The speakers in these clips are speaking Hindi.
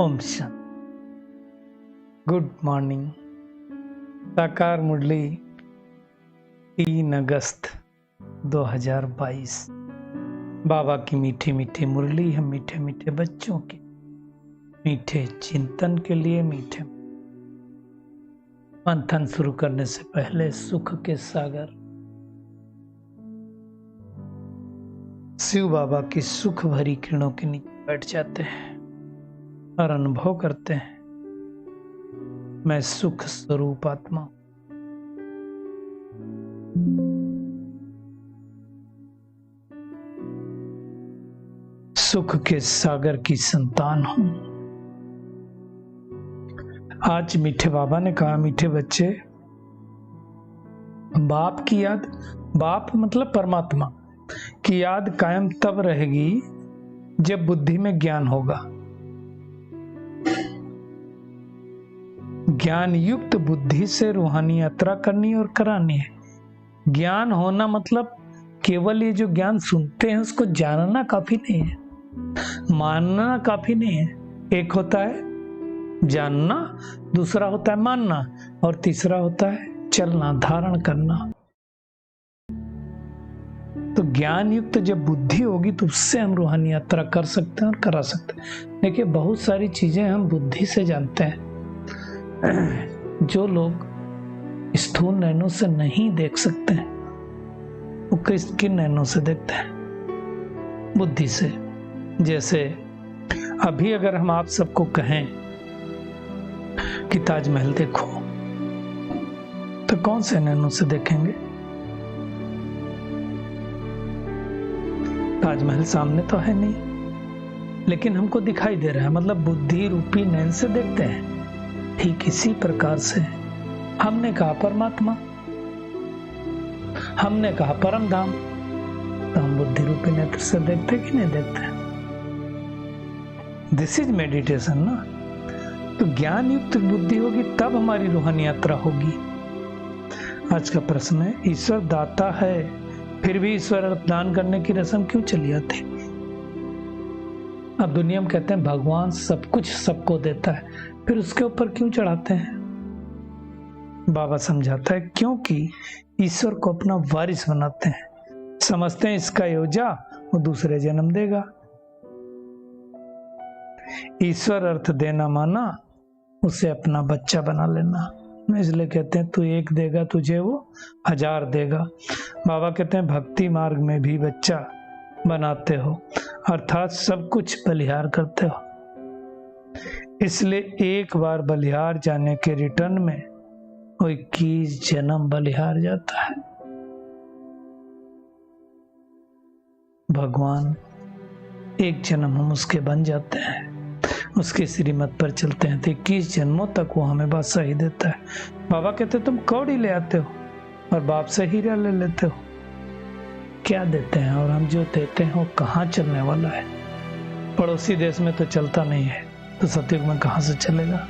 ओम शांति। Good morning. साकार मुरली 3 अगस्त 2022। बाबा की मीठी मीठी मुरली है, मीठे मीठे बच्चों के मीठे चिंतन के लिए। मीठे मंथन शुरू करने से पहले सुख के सागर शिव बाबा की सुख भरी किरणों के नीचे बैठ जाते हैं और अनुभव करते हैं, मैं सुख स्वरूप आत्मा हूं। सुख के सागर की संतान हूं। आज मीठे बाबा ने कहा, मीठे बच्चे, बाप की याद, बाप मतलब परमात्मा की याद कायम तब रहेगी जब बुद्धि में ज्ञान होगा। ज्ञान युक्त बुद्धि से रूहानी यात्रा करनी और करानी है। ज्ञान होना मतलब केवल ये जो ज्ञान सुनते हैं उसको जानना काफी नहीं है, मानना काफी नहीं है। एक होता है जानना, दूसरा होता है मानना, और तीसरा होता है चलना, धारण करना। तो ज्ञान युक्त जब बुद्धि होगी तो उससे हम रूहानी यात्रा कर सकते हैं और करा सकते हैं। देखिए, बहुत सारी चीजें हम बुद्धि से जानते हैं। जो लोग स्थूल नैनों से नहीं देख सकते हैं वो किन नैनों से देखते हैं? बुद्धि से। जैसे अभी अगर हम आप सबको कहें कि ताजमहल देखो, तो कौन से नैनों से देखेंगे? ताजमहल सामने तो है नहीं, लेकिन हमको दिखाई दे रहा है, मतलब बुद्धि रूपी नैन से देखते हैं। ठीक इसी प्रकार से हमने कहा परमात्मा, हमने कहा परम धाम, तो हम बुद्धि रूपी नेत्र से देखते कि नहीं देखते? दिस इज मेडिटेशन ना। तो ज्ञान युक्त बुद्धि होगी तब हमारी रूहानी यात्रा होगी। आज का प्रश्न है, ईश्वर दाता है फिर भी ईश्वर दान करने की रस्म क्यों चली आती? अब दुनिया में कहते हैं भगवान सब कुछ सबको देता है, फिर उसके ऊपर क्यों चढ़ाते हैं? बाबा समझाता है, क्योंकि ईश्वर को अपना वारिस बनाते हैं। समझते हैं इसका योजा वो दूसरे जन्म देगा। ईश्वर अर्थ देना माना उसे अपना बच्चा बना लेना। इसलिए कहते हैं तू एक देगा तुझे वो 1000 देगा। बाबा कहते हैं भक्ति मार्ग में भी बच्चा बनाते हो, अर्थात सब कुछ बलिहार करते हो। इसलिए एक बार बलिहार जाने के रिटर्न में वो 21 जन्म बलिहार जाता है। भगवान एक जन्म हम उसके बन जाते हैं, उसके श्रीमत पर चलते हैं, तो 21 जन्मों तक वो हमें बादशाह ही देता है। बाबा कहते तुम कौड़ी ले आते हो और बाप से हीरा ले लेते हो। क्या देते हैं और हम जो देते हैं वो कहाँ चलने वाला है? पड़ोसी देश में तो चलता नहीं है, तो सतयुग में कहां से चलेगा?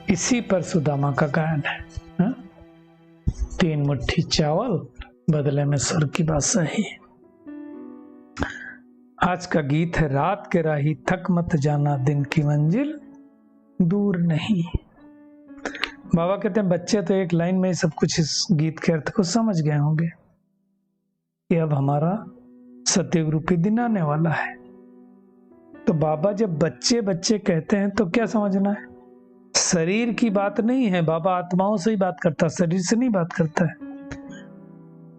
इसी पर सुदामा का गायन है, हा? 3 मुट्ठी चावल बदले में स्वर्ग की बादशाही। आज का गीत है, रात के राही थक मत जाना, दिन की मंजिल दूर नहीं। बाबा कहते हैं बच्चे तो एक लाइन में सब कुछ इस गीत के अर्थ को समझ गए होंगे कि अब हमारा सतयुग रूपी दिन आने वाला है। तो बाबा जब बच्चे बच्चे कहते हैं तो क्या समझना है? शरीर की बात नहीं है। बाबा आत्माओं से ही बात करता है, शरीर से नहीं बात करता है।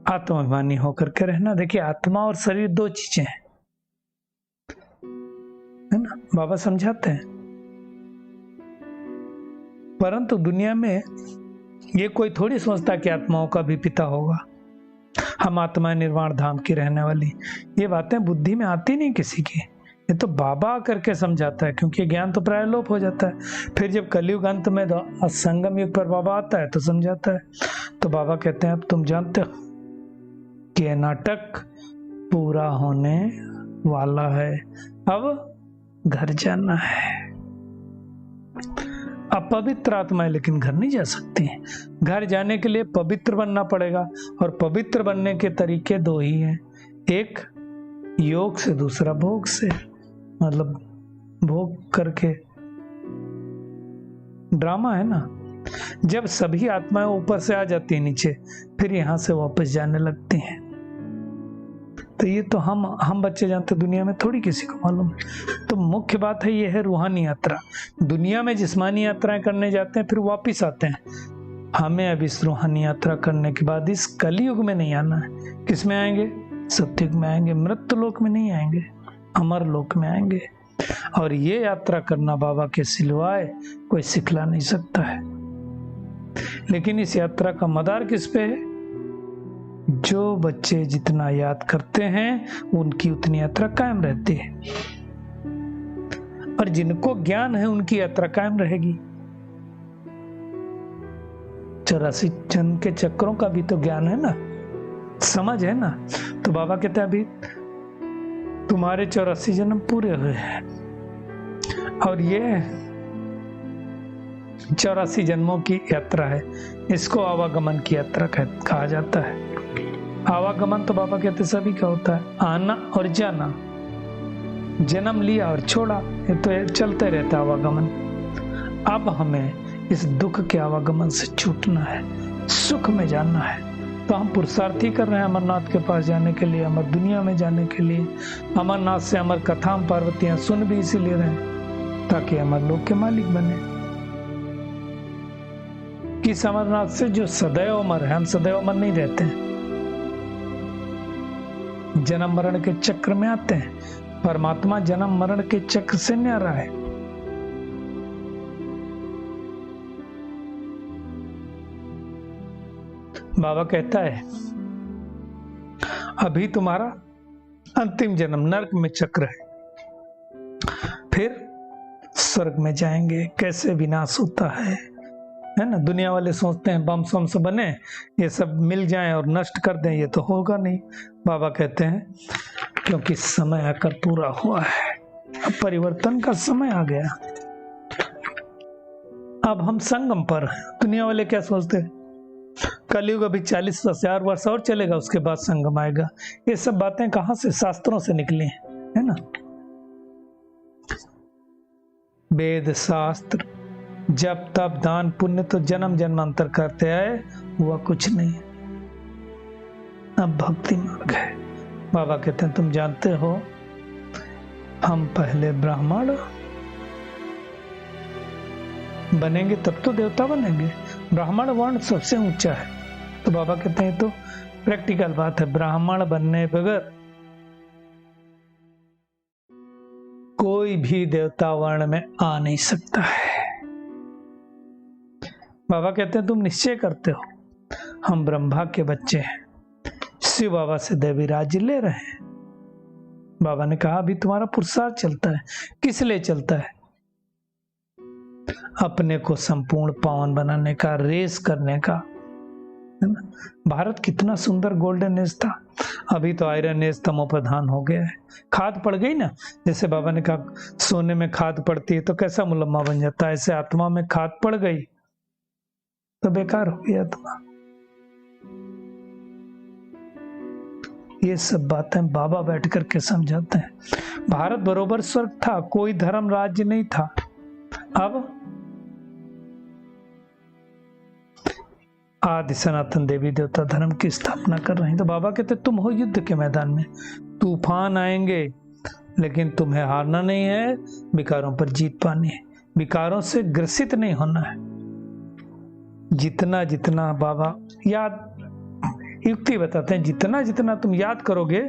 आत्माभिमानी होकर के रहना। देखिए, आत्मा और शरीर 2 चीजें हैं, है ना? बाबा समझाते हैं। परंतु दुनिया में ये कोई थोड़ी सोचता कि आत्माओं का भी पिता होगा। हम आत्मा निर्वाण धाम की रहने वाली, ये बातें बुद्धि में आती नहीं किसी की। ये तो बाबा करके समझाता है, क्योंकि ज्ञान तो प्राय लोप हो जाता है। फिर जब कलयुग अंत में संगम युग पर बाबा आता है तो समझाता है। तो बाबा कहते हैं अब तुम जानते हो कि यह नाटक पूरा होने वाला है, अब घर जाना है। अब पवित्र आत्मा है लेकिन घर नहीं जा सकती। घर जाने के लिए पवित्र बनना पड़ेगा, और पवित्र बनने के तरीके 2 ही हैं, एक योग से, दूसरा भोग से। मतलब भोग करके। ड्रामा है ना, जब सभी आत्माएं ऊपर से आ जाती है नीचे, फिर यहां से वापस जाने लगती हैं। तो ये तो हम बच्चे जानते, दुनिया में थोड़ी किसी को मालूम। तो मुख्य बात है ये है रूहानी यात्रा। दुनिया में जिस्मानी यात्राएं करने जाते हैं, फिर वापिस आते हैं। हमें अब इस रूहानी यात्रा करने के बाद इस कलयुग में नहीं आना है। किस में आएंगे? सत्युग में आएंगे। मृत्यु लोक में नहीं आएंगे, अमर लोक में आएंगे। और ये यात्रा करना बाबा के सिलवाए कोई सिखला नहीं सकता है। लेकिन इस यात्रा का मदार किस पे है? जो बच्चे जितना याद करते हैं उनकी उतनी यात्रा कायम रहती है, और जिनको ज्ञान है उनकी यात्रा कायम रहेगी। 84 जन्म के चक्रों का भी तो ज्ञान है ना, समझ है ना। तो बाबा कहते हैं अभी तुम्हारे 84 जन्म पूरे हुए हैं, और ये 84 जन्मों की यात्रा है। इसको आवागमन की यात्रा कहा जाता है। आवागमन तो बाबा कहते सभी का होता है, आना और जाना। जन्म लिया और छोड़ा, ये तो चलते रहता है आवागमन। अब हमें इस दुख के आवागमन से छूटना है, सुख में जाना है। तो हम पुरुषार्थी कर रहे हैं अमरनाथ के पास जाने के लिए, अमर दुनिया में जाने के लिए। अमरनाथ से अमर कथा हम पार्वतियां सुन भी इसीलिए रहे हैं ताकि अमर लोक के मालिक बने। किस अमरनाथ से? जो सदैव अमर है। हम सदैव अमर नहीं रहते हैं, जन्म मरण के चक्र में आते हैं। परमात्मा जन्म मरण के चक्र से न्यारा है। बाबा कहता है अभी तुम्हारा अंतिम जन्म नरक में चक्र है, फिर स्वर्ग में जाएंगे। कैसे विनाश होता है ना। दुनिया वाले सोचते हैं बम सम से बने, ये सब मिल जाएं और नष्ट कर दें, ये तो होगा नहीं। बाबा कहते हैं क्योंकि समय आकर पूरा हुआ है, अब परिवर्तन का समय आ गया। अब हम संगम पर हैं। दुनिया वाले क्या सोचते हैं? कलयुग अभी 40,000 वर्ष और चलेगा, उसके बाद संगम आएगा। ये सब बातें कहां से? शास्त्रों से निकली है ना। वेद शास्त्र जब तब दान पुण्य तो जन्म जन्मांतर करते आए, हुआ कुछ नहीं। अब भक्ति मार्ग है। बाबा कहते हैं तुम जानते हो हम पहले ब्राह्मण बनेंगे तब तो देवता बनेंगे। ब्राह्मण वर्ण सबसे ऊंचा है। तो बाबा कहते हैं तो प्रैक्टिकल बात है, ब्राह्मण बनने बगैर कोई भी देवता वर्ण में आ नहीं सकता है। बाबा कहते हैं तुम निश्चय करते हो हम ब्रह्मा के बच्चे हैं, शिव बाबा से देवी राज्य ले रहे हैं। बाबा ने कहा अभी तुम्हारा पुरुषार्थ चलता है। किस लिए चलता है? अपने को संपूर्ण पावन बनाने का, रेस करने का, है ना। भारत कितना सुंदर गोल्डन एज था, अभी तो आयरन एज तमो प्रधान हो गया है। खाद पड़ गई ना, जैसे बाबा ने कहा सोने में खाद पड़ती है तो कैसा मुलम्मा बन जाता है, ऐसे आत्मा में खाद पड़ गई तो बेकार हो गया आत्मा। ये सब बातें बाबा बैठ करके समझाते हैं। भारत बरोबर स्वर्ग था, कोई धर्म राज्य नहीं था। अब आदि सनातन देवी देवता धर्म की स्थापना कर रहे हैं। तो बाबा कहते तुम हो युद्ध के मैदान में, तूफान आएंगे लेकिन तुम्हें हारना नहीं है, विकारों पर जीत पानी है, विकारों से ग्रसित नहीं होना है। जितना जितना बाबा याद युक्ति बताते हैं, जितना जितना तुम याद करोगे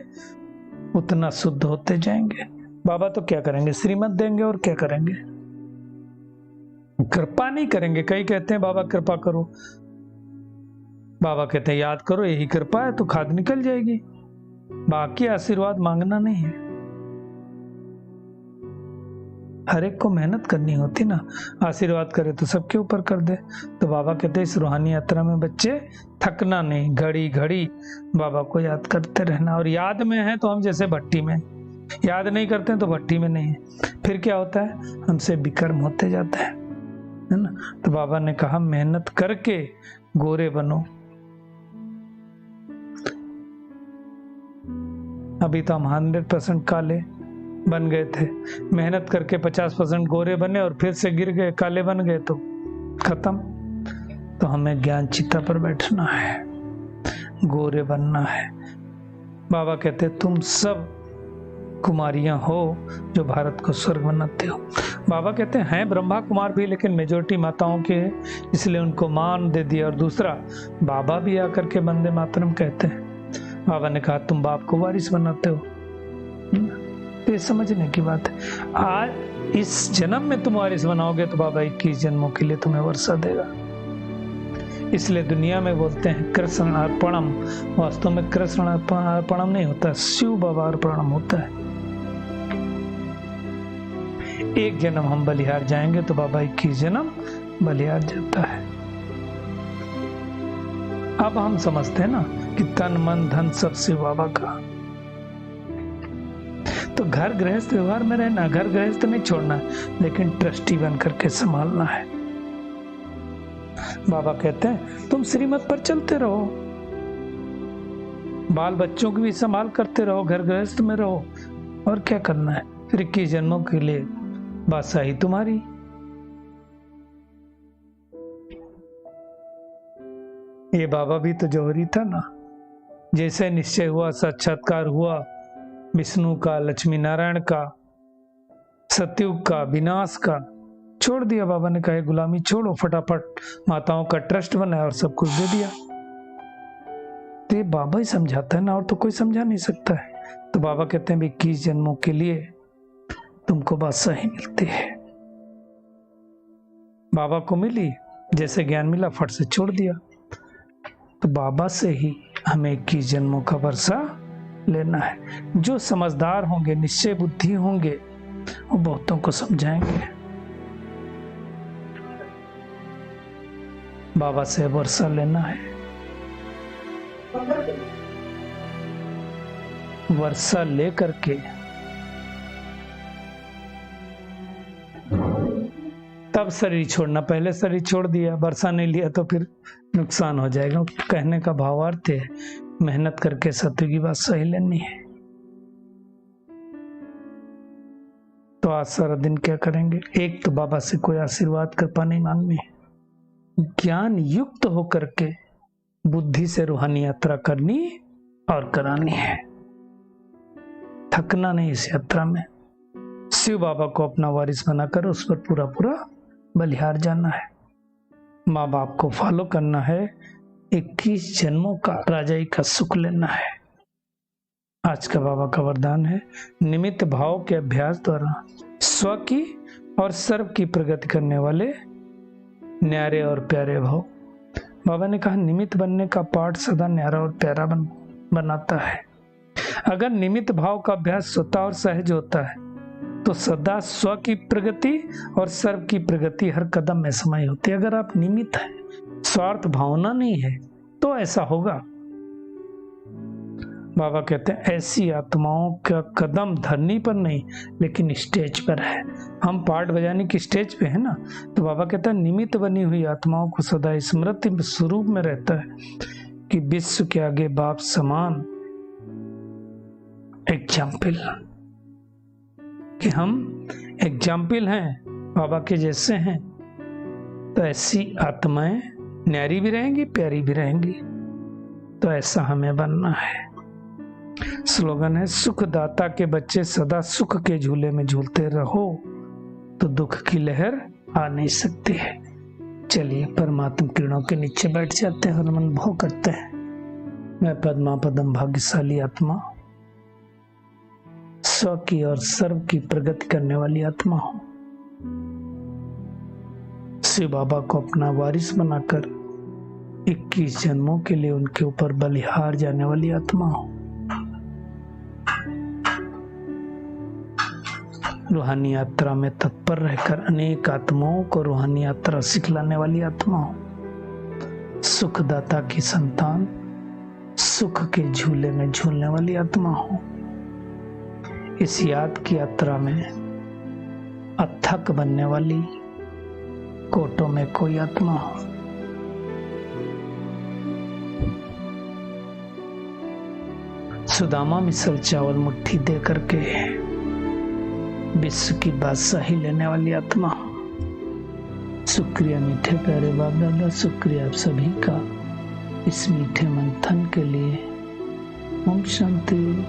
उतना शुद्ध होते जाएंगे। बाबा तो क्या करेंगे? श्रीमत देंगे और क्या करेंगे? कृपा नहीं करेंगे। कई कहते हैं बाबा कृपा करो, बाबा कहते हैं याद करो, यही कृपा है तो खाद निकल जाएगी। बाकी आशीर्वाद मांगना नहीं है। हर एक को मेहनत करनी होती ना, आशीर्वाद करे तो सबके ऊपर कर दे। तो बाबा कहते हैं इस रूहानी यात्रा में बच्चे थकना नहीं, घड़ी घड़ी बाबा को याद करते रहना। और याद में है तो हम जैसे भट्टी में, याद नहीं करते हैं तो भट्टी में नहीं है। फिर क्या होता है? हमसे विकर्म होते जाता है ना। तो बाबा ने कहा मेहनत करके गोरे बनो। अभी तो हम 100% काले, बन गए थे, मेहनत करके 50% गोरे बने और फिर से गिर गए, काले बन गए तो खत्म। तो हमें ज्ञान चिता पर बैठना है, गोरे बनना है। बाबा कहते तुम सब कुमारियां हो जो भारत को स्वर्ग बनाते हो। बाबा कहते हैं ब्रह्मा कुमार भी, लेकिन मेजोरिटी माताओं के है, इसलिए उनको मान दे दिया। और दूसरा, बाबा भी आकर के वंदे मातरम कहते हैं। बाबा ने कहा तुम बाप को वारिस बनाते हो। तो ये समझने की बात है। आज इस जन्म में तुम वारिस बनाओगे तो बाबा 21 जन्मों के लिए तुम्हें वर्षा देगा। इसलिए दुनिया में बोलते हैं कृष्ण अर्पणम, वास्तव में कृष्ण अर्पणम नहीं होता, शिव बाबा अर्पणम होता है। एक जन्म हम बलिहार जाएंगे तो बाबा 21 जन्म बलिहार जाता है। अब हम समझते हैं ना कि तन मन धन सब शिव बाबा का। तो घर गृहस्थ व्यवहार में रहना, घर गृहस्थ नहीं छोड़ना, लेकिन ट्रस्टी बन करके संभालना है। बाबा कहते हैं तुम श्रीमत पर चलते रहो, बाल बच्चों की भी संभाल करते रहो, घर गृहस्थ में रहो, और क्या करना है। फिर 21 जन्मों के लिए बादशाही तुम्हारी। ये बाबा भी तो जौहरी था ना। जैसे निश्चय हुआ, साक्षात्कार हुआ विष्णु का, लक्ष्मी नारायण का, सतयुग का, विनाश का, छोड़ दिया। बाबा ने कहा गुलामी छोड़ो, फटाफट माताओं का ट्रस्ट बनाया और सब कुछ दे दिया। तो ये बाबा ही समझाता है ना, और तो कोई समझा नहीं सकता है। तो बाबा कहते हैं 21 जन्मों के लिए तुमको बादशाही मिलती है। बाबा को मिली, जैसे ज्ञान मिला फट से छोड़ दिया। तो बाबा से ही हमें 21 जन्मों का वर्षा लेना है। जो समझदार होंगे, निश्चय बुद्धि होंगे, वो बहुतों को समझाएंगे। बाबा से वर्षा लेना है। वर्षा ले करके तब शरीर छोड़ना। पहले शरीर छोड़ दिया, वर्षा नहीं लिया तो फिर नुकसान हो जाएगा। कहने का भावार्थ है मेहनत करके सत्य की बात सही लेनी है। तो आज सारा दिन क्या करेंगे? एक तो बाबा से कोई आशीर्वाद कृपा नहीं मांगनी है, ज्ञान युक्त होकर के बुद्धि से रूहानी यात्रा करनी और करानी है। थकना नहीं इस यात्रा में। शिव बाबा को अपना वारिस बनाकर उस पर पूरा पूरा बलिहार जाना है। माँ बाप को फॉलो करना है। 21 जन्मों का राजाई का सुख लेना है। आज का बाबा का वरदान है निमित्त भाव के अभ्यास द्वारा स्व की और सर्व की प्रगति करने वाले न्यारे और प्यारे भाव। बाबा ने कहा निमित्त बनने का पाठ सदा न्यारा और प्यारा बनाता है। अगर निमित्त भाव का अभ्यास स्वतः और सहज होता है तो सदा स्व की प्रगति और सर्व की प्रगति हर कदम में समाई होती है। अगर आप निमित्त हैं, स्वार्थ भावना नहीं है, तो ऐसा होगा। बाबा कहते हैं ऐसी आत्माओं का कदम धरनी पर नहीं लेकिन स्टेज पर है। हम पार्ट बजाने की स्टेज पे है ना, तो बाबा कहता है निमित्त बनी हुई आत्माओं को सदा स्मृति स्वरूप में रहता है कि विश्व के आगे बाप समान एग्जाम्पल, कि हम एग्जाम्पल हैं, बाबा के जैसे हैं। तो ऐसी आत्माएं न्यारी भी रहेंगी, प्यारी भी रहेंगी। तो ऐसा हमें बनना है। स्लोगन है सुखदाता के बच्चे सदा सुख के झूले में झूलते रहो तो दुख की लहर आ नहीं सकती है। चलिए परमात्मा किरणों के नीचे बैठ जाते हैं और मन भाव करते हैं। मैं पद्मा पदम भाग्यशाली आत्मा, स्व की और सर्व की प्रगति करने वाली आत्मा हूं। शिव बाबा को अपना वारिस बनाकर 21 जन्मों के लिए उनके ऊपर बलिहार जाने वाली आत्मा हूं। रूहानी यात्रा में तत्पर रहकर अनेक आत्माओं को रूहानी यात्रा सिखलाने वाली आत्मा हूं। सुखदाता की संतान, सुख के झूले में झूलने वाली आत्मा हूं। इस याद की यात्रा में अथक बनने वाली कोटों में कोई आत्मा हो। सुदामा मिसल चावल मुट्ठी दे करके विश्व की बादशाही लेने वाली आत्मा। शुक्रिया मीठे प्यारे बाप दादा, शुक्रिया आप सभी का इस मीठे मंथन के लिए। ओम शांति।